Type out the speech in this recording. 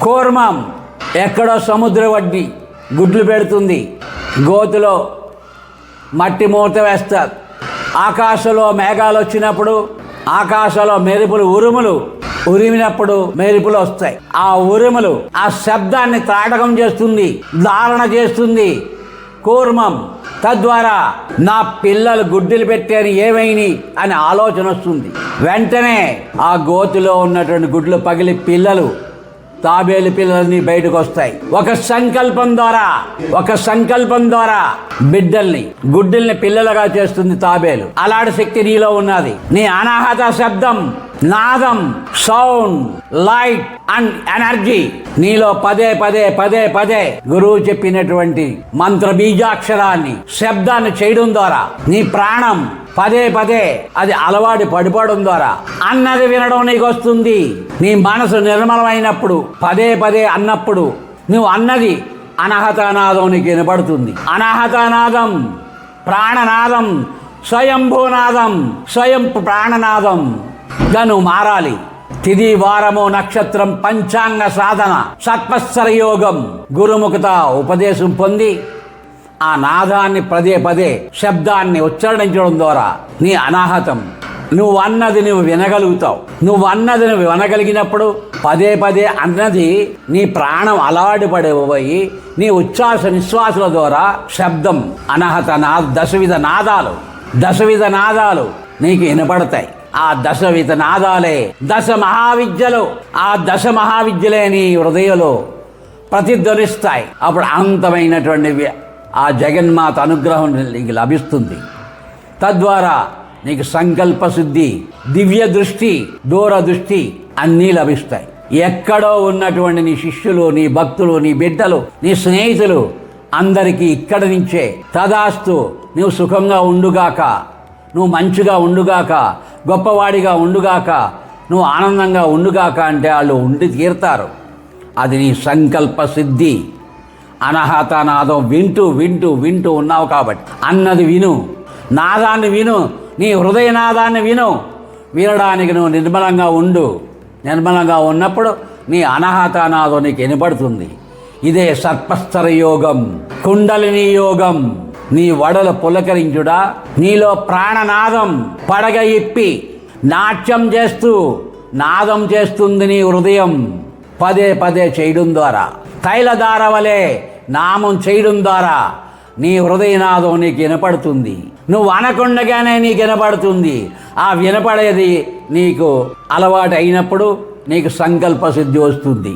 కూర్మం ఎక్కడో సముద్ర వడ్డీ గుడ్లు పెడుతుంది. గోతులో మట్టి మూత వేస్తారు. ఆకాశంలో మేఘాలు వచ్చినప్పుడు ఆకాశంలో మెరుపులు ఉరిమినప్పుడు మెరుపులు వస్తాయి. ఆ ఉరుములు ఆ శబ్దాన్ని తాటకం చేస్తుంది, ధారణ చేస్తుంది కూర్మం. తద్వారా నా పిల్లలు గుడ్డులు పెట్టారు ఏమైంది అని ఆలోచన వస్తుంది. వెంటనే ఆ గోతులో ఉన్నటువంటి గుడ్లు పగిలి పిల్లలు, తాబేలు పిల్లలని బయటకు వస్తాయి. ఒక సంకల్పం ద్వారా బిడ్డల్ని గుడ్డల్ని పిల్లలుగా చేస్తుంది తాబేలు. అలాంటి శక్తి నీలో ఉన్నది. నీ అనాహత శబ్దం, నాదం, సౌండ్, లైట్ అండ్ ఎనర్జీ నీలో పదే గురువు చెప్పినటువంటి మంత్ర బీజాక్షరాన్ని శబ్దాన్ని చేయడం ద్వారా నీ ప్రాణం పదే అది అలవాటు పడిపోవడం ద్వారా అన్నది వినడం నీకు వస్తుంది. నీ మనసు నిర్మలమైనప్పుడు పదే అన్నప్పుడు నువ్వు అన్నది అనాహతనాదం నీకు వినపడుతుంది. అనాహతనాదం ప్రాణనాదం, స్వయంభూనాదం, స్వయం ప్రాణనాదం గా నువ్వు మారాలి. తిది వారము నక్షత్రం పంచాంగ సాధన సత్పస్సర యోగం గురుముఖత ఉపదేశం పొంది ఆ నాదాన్ని పదే శబ్దాన్ని ఉచ్చరించడం ద్వారా నీ అనాహతం నువ్వు అన్నది నువ్వు వినగలుగుతావు. నువ్వు అన్నది నువ్వు వినగలిగినప్పుడు పదే అన్నది నీ ప్రాణం అలవాటు పడిపోయి నీ ఉచ్ఛ్వాస నిశ్వాసాల ద్వారా శబ్దం అనాహత దశవిధ నాదాలు నీకు వినపడతాయి. ఆ దశవిధ నాదాలే దశ మహావిద్యలు. ఆ దశ మహావిద్యలే నీ హృదయంలో ప్రతిధ్వనిస్తాయి. అప్పుడు అనంతమైనటువంటి ఆ జగన్మాత అనుగ్రహం నీకు లభిస్తుంది. తద్వారా నీకు సంకల్ప శుద్ధి, దివ్య దృష్టి, దూరదృష్టి అన్నీ లభిస్తాయి. ఎక్కడో ఉన్నటువంటి నీ శిష్యులు, నీ భక్తులు, నీ బిడ్డలు, నీ స్నేహితులు అందరికీ ఇక్కడి నుంచే తదాస్తు నువ్వు సుఖంగా ఉండుగాక, నువ్వు మంచిగా ఉండుగాక, గొప్పవాడిగా ఉండుగాక, నువ్వు ఆనందంగా ఉండుగాక అంటే వాళ్ళు ఉండి తీరుతారు. అది నీ సంకల్ప సిద్ధి. అనాహతనాదం వింటూ ఉన్నావు కాబట్టి అన్నది విను, నాదాన్ని విను, నీ హృదయనాదాన్ని వినడానికి నువ్వు నిర్మలంగా ఉండు. నిర్మలంగా ఉన్నప్పుడు నీ అనాహతనాదం నీకు వినపడుతుంది. ఇదే సర్పస్థర యోగం, కుండలిని యోగం. నీ వడలు పులకరించుడా, నీలో ప్రాణనాదం పడగ ఇప్పి నాట్యం చేస్తూ నాదం చేస్తుంది నీ హృదయం. పదే చేయడం ద్వారా తైలధార వలె నామం చేయడం ద్వారా నీ హృదయనాదం నీకు వినపడుతుంది. నువ్వు అనకుండగానే నీకు వినపడుతుంది. ఆ వినపడేది నీకు అలవాటు అయినప్పుడు నీకు సంకల్ప సిద్ధి వస్తుంది.